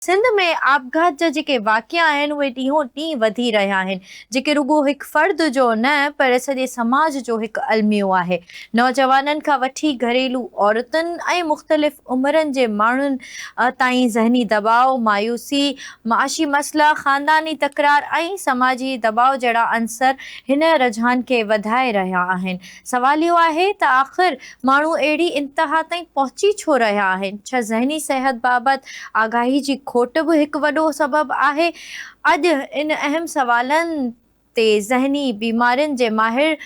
सिंध में आपघात जा जेके वाक़िआ आहिनि उहे ॾींहों ॾींहुं वधी रहिया आहिनि, जेके रुॻो हिकु फ़र्द जो न पर सॼे समाज जो हिकु अलमियो आहे। नौजवाननि खां वठी घरेलू औरतुनि ऐं मुख़्तलिफ़ उमिरनि जे माण्हुनि ताईं ज़हनी दबाव, मायूसी, माशी मसइला, ख़ानदानी तकरार ऐं समाजी दबाव जहिड़ा अंसर हिन रुझान खे वधाए रहिया आहिनि। सवाल इहो आहे त आख़िर माण्हू अहिड़ी इंतिहा ताईं पहुची छो रहिया आहिनि? छा ज़हनी सिहत बाबति आगाही जी खोट बि हिकु वॾो सबबु आहे? अॼु इन अहम सवालनि ते ज़हनी बीमारियुनि जे माहिर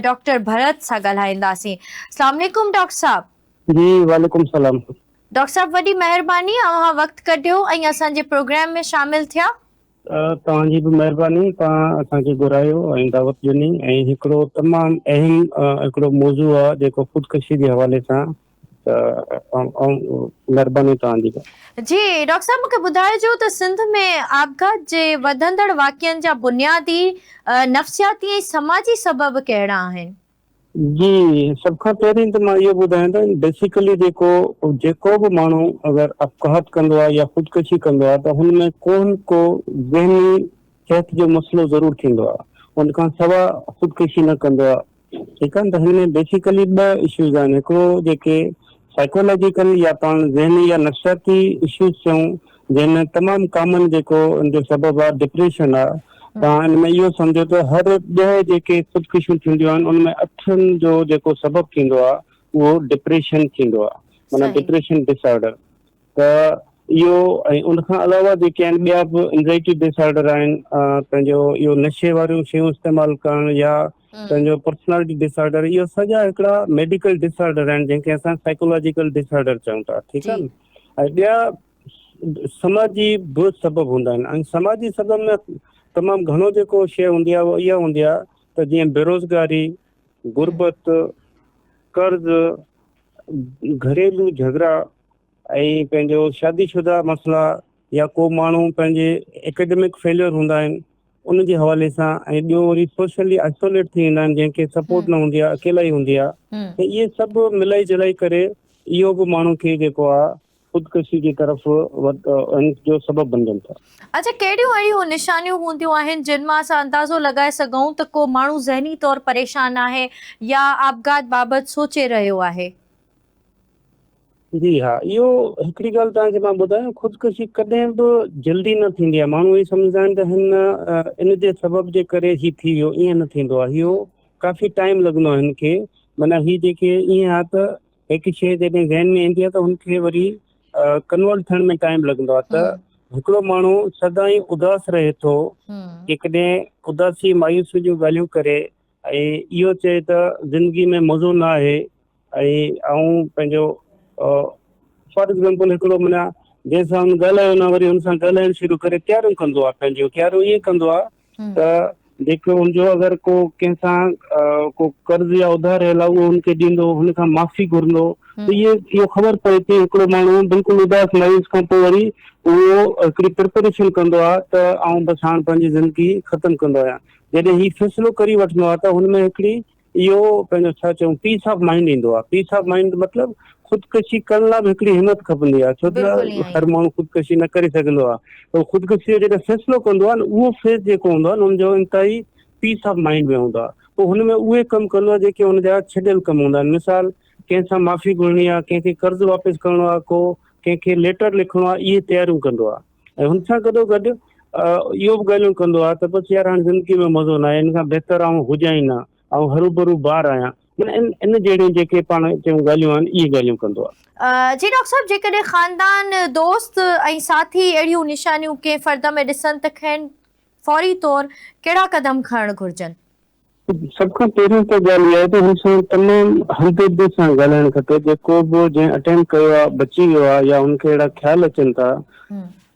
डॉक्टर भरत सां ॻाल्हाईंदासीं। अस्सलाम वालेकुम डॉक्टर साहब। जी वालेकुम सलाम। डॉक्टर साहब, वॾी महिरबानी अव्हां वक़्तु कढियो ऐं असांजे प्रोग्राम में शामिल थिया। तव्हांजी बि महिरबानी, तव्हां असांखे घुरायो ऐं दावत ॾिनी। ऐं हिकिड़ो तमामु अहम हिकिड़ो मौज़ू आहे जेको ख़ुदकुशी जे हवाले सां, महिरबानी तव्हांजी। जी डॉक्टर साहब, मूंखे ॿुधाइजो त सिंध में आपघात जे वधंदड़ वाक़िअनि जा बुनियादी नफ़्सियाती ऐं समाजी सबब कहिड़ा आहिनि? जी, सभ खां पहिरीं त मां इहो ॿुधायां त बेसिकली जेको बि माण्हू अगरि आपघात कंदो आहे या ख़ुदकुशी कंदो आहे त हुनमें को न को ज़हनी सिहत जो मसइलो ज़रूरु थींदो आहे। उन खां सवाइ ख़ुदकुशी न कंदो आहे। ठीकु आहे न। त हिन में बेसिकली ॿ इश्यूज़ आहिनि। हिकिड़ो जेके साइकोलॉजिकल या पाण ज़हनी या नफ़्सियाती इश्यूज़ चऊं, जंहिंमें तमामु कॉमन जेको उनजो सबबु आहे डिप्रेशन आहे। तव्हां हिन में इहो सम्झो त हर 10 जेके ख़ुदकुशियूं थींदियूं आहिनि उनमें 8 जो जेको सबबु थींदो आहे उहो डिप्रेशन थींदो आहे, माना डिप्रेशन डिसऑर्डर। त इहो ऐं उनखां अलावा जेके आहिनि ॿिया बि एंज़ाइटी डिसऑर्डर आहिनि, पंहिंजो इहो नशे वारियूं शयूं इस्तेमालु करणु या पंहिंजो पर्सनैलिटी डिसऑर्डर, इहो सॼा हिकिड़ा मेडिकल डिसऑर्डर आहिनि जंहिंखे असां साइकोलॉजिकल डिसऑर्डर चऊं था। ठीकु आहे न। ऐं ॿिया समाजी बि सबबु हूंदा आहिनि। ऐं समाजी सबब में तमामु घणो जेको शइ हूंदी आहे उहा इहा हूंदी आहे त जीअं बेरोज़गारी, गुरबत, कर्ज़, घरेलू झगड़ा ऐं पंहिंजो शादीशुदा मसइला, या को माण्हू पंहिंजे एकेडमिक फेलियर हूंदा आहिनि उन जे हवाले सां। ऐं ॿियो वरी सोशली आइसोलेट थी वेंदा आहिनि, जंहिंखे सपोर्ट न हूंदी आहे, अकेला ई हूंदी आहे। त इहे सभु मिलाई जुलाई करे इहो बि माण्हू खे जेको आहे ख़ुदकुशी जी तरफ़ जो सबबु बणजनि था। अच्छा, कहिड़ियूं अहिड़ियूं निशानियूं हूंदियूं आहिनि जिन मां असां अंदाज़ो लॻाए सघूं त को माण्हू ज़हनी तौर परेशान आहे या आपघात बाबति सोचे रहियो आहे? जी हा, इहो हिकिड़ी ॻाल्हि तव्हांखे मां ॿुधायां, ख़ुदकुशी कॾहिं बि जल्दी न थींदी आहे। माण्हू इहे सम्झंदा आहिनि त इन जे सबब जे करे ही थी वियो, ईअं न थींदो आहे। इहो काफ़ी टाइम लॻंदो आहे हिन खे। माना ही जेके ईअं आहे त हिकु शइ जॾहिं ज़हन में ईंदी आहे त हुनखे वरी कन्वर्ट थियण में टाइम लॻंदो आहे। त हिकिड़ो माण्हू सदाईं उदास रहे थो, जेकॾहिं उदासी मायूसी जूं ॻाल्हियूं करे ऐं इहो चए त ज़िंदगी में मज़ो न आहे ऐं पंहिंजो फॉर एग्ज़ाम्पल हिकिड़ो माना जंहिंसां हुन ॻाल्हायो न, वरी हुन सां ॻाल्हाइणु शुरू करे तयारियूं कंदो आहे। पंहिंजो तयारियूं ईअं कंदो आहे त जेको हुनजो अगरि को कंहिंसां को कर्ज़ या उधार हला उहो हुनखे ॾींदो, हुन खां माफ़ी घुरंदो, त इहो ख़बर पए थी हिकिड़ो माण्हू बिल्कुलु उदास मायूस खां पोइ वरी उहो हिकिड़ी प्रिपरेशन कंदो आहे त आउं बसि हाणे पंहिंजी ज़िंदगी ख़तमु कंदो आहियां। जॾहिं हीउ फ़ैसिलो करी वठंदो आहे त हुन में हिकिड़ी इहो पंहिंजो छा चऊं पीस ऑफ माइंड ईंदो आहे। पीस ऑफ माइंड मतिलबु ख़ुदकुशी करण लाइ बि हिकिड़ी हिमत खपंदी आहे, छो त हर माण्हू ख़ुदकुशी न करे सघंदो आहे। त ख़ुदकुशीअ जो जॾहिं फ़ैसिलो कंदो आहे न, उहो फेस जेको हूंदो आहे न हुनजो इंतिहाई पीस ऑफ माइंड में हूंदो आहे। पोइ हुन में उहे कमु कंदो आहे जेके हुनजा छॾियल कमु हूंदा आहिनि। मिसाल, कंहिंसां माफ़ी घुरणी आहे, कंहिंखे कर्ज़ु वापसि करिणो आहे, को कंहिंखे लेटर लिखिणो आहे, इहे तयारियूं कंदो आहे। ऐं हुन सां गॾोगॾु इहो बि ॻाल्हियूं कंदो आहे त बसि यार हाणे ज़िंदगी में मज़ो न आहे, हिन खां बहितर आउं हुजां ई न, ऐं हरू भरू ॿार आहियां। माना इन जहिड़ियूं जेके पाण चऊं ॻाल्हियूं आहिनि, इहे ॻाल्हियूं कंदो आहे। जी डॉक्टर साहब, जेकॾहिं ख़ानदान, दोस्त ऐं साथी अहिड़ियूं निशानियूं कंहिं फ़र्द में ॾिसनि त खेनि फौरी तौर कहिड़ा क़दम खणणु घुरिजनि? सभ खां पहिरियों त ॻाल्हि इहा आहे त हुन सां तमामु हमदर्दी सां ॻाल्हाइणु खपे। जेको बि जंहिं अटेंड कयो आहे, बची वियो आहे या हुनखे अहिड़ा ख़्याल अचनि था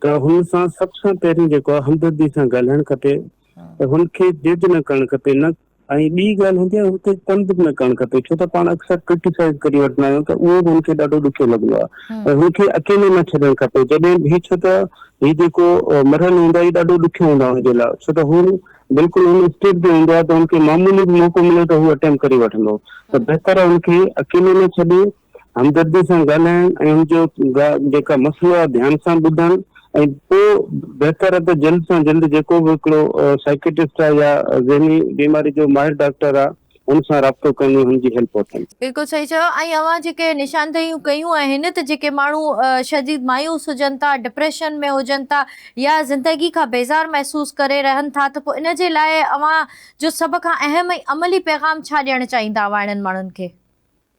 त हुन सां सभ सां पहिरियों जेको आहे हमदर्दी सां ॻाल्हाइणु खपे। त हुनखे जिद न करणु खपे न। ऐं ॿी ॻाल्हि हूंदी आहे हुते तंज़ बि न करणु खपे, छो त पाण अक्सर क्रिटिसाइज़ करे वठंदा आहियूं त उहो बि हुनखे ॾाढो ॾुखियो लॻंदो आहे। ऐं हुनखे अकेले न छॾणु खपे। जॾहिं बि छो त हीउ जेको मरहल हूंदो आहे, ॾाढो ॾुखियो हूंदो आहे हुनजे लाइ, छो त हू बिल्कुलु हुन स्टेज ते हूंदो आहे त हुनखे मामूली बि मौक़ो मिले त हू अटेम्प्ट करे वठंदो। त बहितर आहे हुनखे अकेले न छॾे, हमदर्दी सां ॻाल्हाइण ऐं हुनजो जेका मसइलो आहे ध्यान सां ॿुधणु ऐं पोइ बहितर आहे त जल्द सां जल्द जेको बि हिकिड़ो साइकेट्रिस्ट आहे या ज़हनी बीमारी जो माहिर डॉक्टर आहे हुन सां राब्तो कयूं, हुनजी हेल्प वठनि। बिल्कुलु सही चयो। ऐं अव्हां जेके निशानदेहियूं कयूं आहिनि त जेके माण्हू शदीद मायूस हुजनि था, डिप्रेशन में हुजनि था या ज़िंदगी खां बेज़ार महसूसु करे रहनि था, त पोइ इन जे लाइ अव्हां जो सभ खां अहम ऐं अमली पैगाम छा ॾियणु चाहींदा हुआ इन्हनि माण्हुनि खे?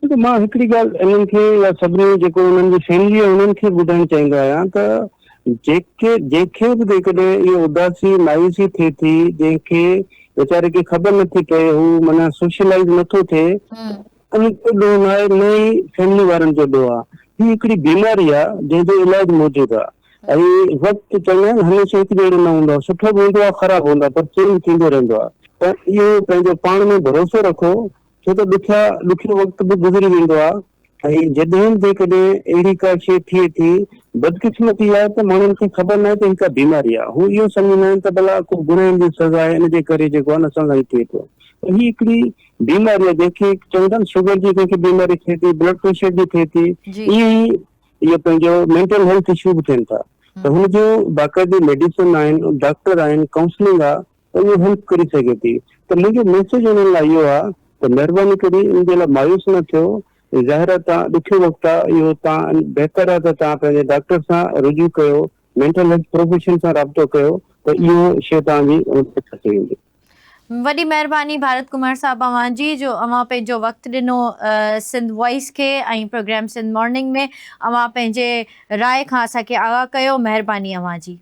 देखो, मां हिकिड़ी ॻाल्हि इन्हनि खे या सभिनी जेको उन्हनि जी फैमिली आहे उन्हनि खे ॿुधाइणु चाहींदो आहियां त जंहिंखे बि जेकॾहिं इहो उदासी मायूसी थिए थी, जंहिंखे वीचारे खे ख़बर नथी पए, हू माना सोशलाइज़ नथो थिए, उनजो ॾोह न आहे, न ई फैमिली वारनि जो ॾोह आहे। हीअ हिकिड़ी बीमारी आहे जंहिंजो इलाज मौजूदु आहे। ऐं वक़्तु चवंदा आहिनि हमेशह हिकु जहिड़ो न हूंदो आहे, सुठो बि हूंदो आहे, ख़राबु हूंदो आहे, पर चेंज थींदो रहंदो आहे। त इहो पंहिंजो पाण में भरोसो रखो, छो त ॾुखियो वक़्तु बि गुज़री वेंदो आहे। ऐं जॾहिं जेकॾहिं अहिड़ी का शइ थिए थी, बदकिस्मती आहे त माण्हुनि खे ख़बर न आहे त ही का बीमारी आहे। हू इहो सम्झंदा आहिनि त भला को गुनाहनि जी सज़ा आहे, इन जे करे जेको आहे न असां सां थिए थो। त ही हिकिड़ी बीमारी आहे जंहिंखे चवंदा आहिनि शुगर जी कंहिंखे बीमारी थिए थी, ब्लड प्रेशर जी थिए थी, जी। इहो पंहिंजो मेंटल हेल्थ इशू बि थियनि था। त हुनजो बाक़ाइदी मेडिसिन आहिनि, डॉक्टर आहिनि, काउंसलिंग आहे, त उहो हेल्प करे सघे थी। त मुंहिंजो मैसेज उन्हनि लाइ इहो आहे त महिरबानी करे इन जे लाइ मायूस न थियो। ज़ाहिर आहे तव्हां ॾुखियो वक़्तु आहे, इहो तव्हां बहितर आहे त तव्हां पंहिंजे डॉक्टर सां रुजू कयो, मेंटल हेल्थ प्रोफेशन सां राब्तो कयो, त इहो शइ तव्हांजी थी वेंदी। वॾी महिरबानी भारत कुमार साहब अव्हां जी, जो अव्हां पंहिंजो वक़्तु ॾिनो सिंध वॉइस खे ऐं प्रोग्राम सिंध मॉर्निंग में अव्हां पंहिंजे राय खां असांखे आगाह कयो। महिरबानी अव्हां जी।